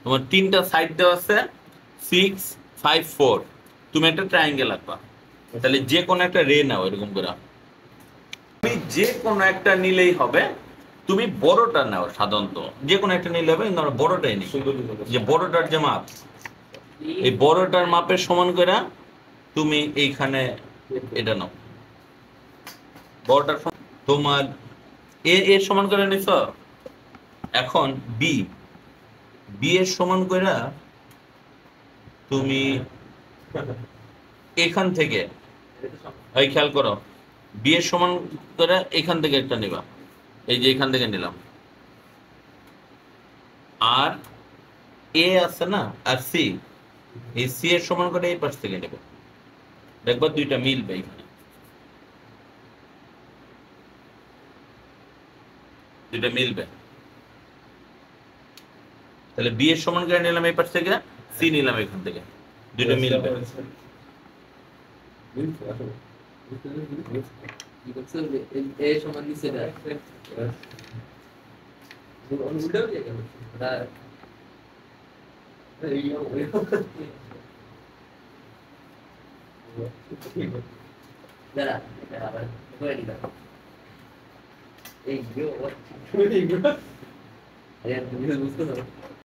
তোমার তিনটা সাইড দেওয়া আছে 6 5 4, তুমি একটা ট্রায়াঙ্গেল আঁকবা। তাহলে যে কোনো একটা রে নাও এরকম করে, তুমি যে কোনো একটা নিলেই হবে। তুমি বড়টা নাও, সাধারণত যে কোনো একটা নিলে হবে, কিন্তু আমরা বড়টাই নিই। যে বড়টার যে মাপ, এই বড়টার মাপের সমান করে তুমি এইখানে এটা নাও, বড়টার তোমার এর সমান করে নিছ। এখন বি, বি এর সমান করে তুমি এখান থেকে, এই খেয়াল করো, বি এর সমান করে এখান থেকে একটা নিবা, এই যে এখান থেকে নিলাম। আর এ আছে না, আর সি, এই সি এর সমান করে এই পাশ থেকে নেবে, দেখবা দুইটা মিলবে এখানে, দুইটা মিলবে। তাহলে বি এর সমান করে নিলাম এই পাশ থেকে, সি নিলাম এখান থেকে, দুইটা মিলবে। এই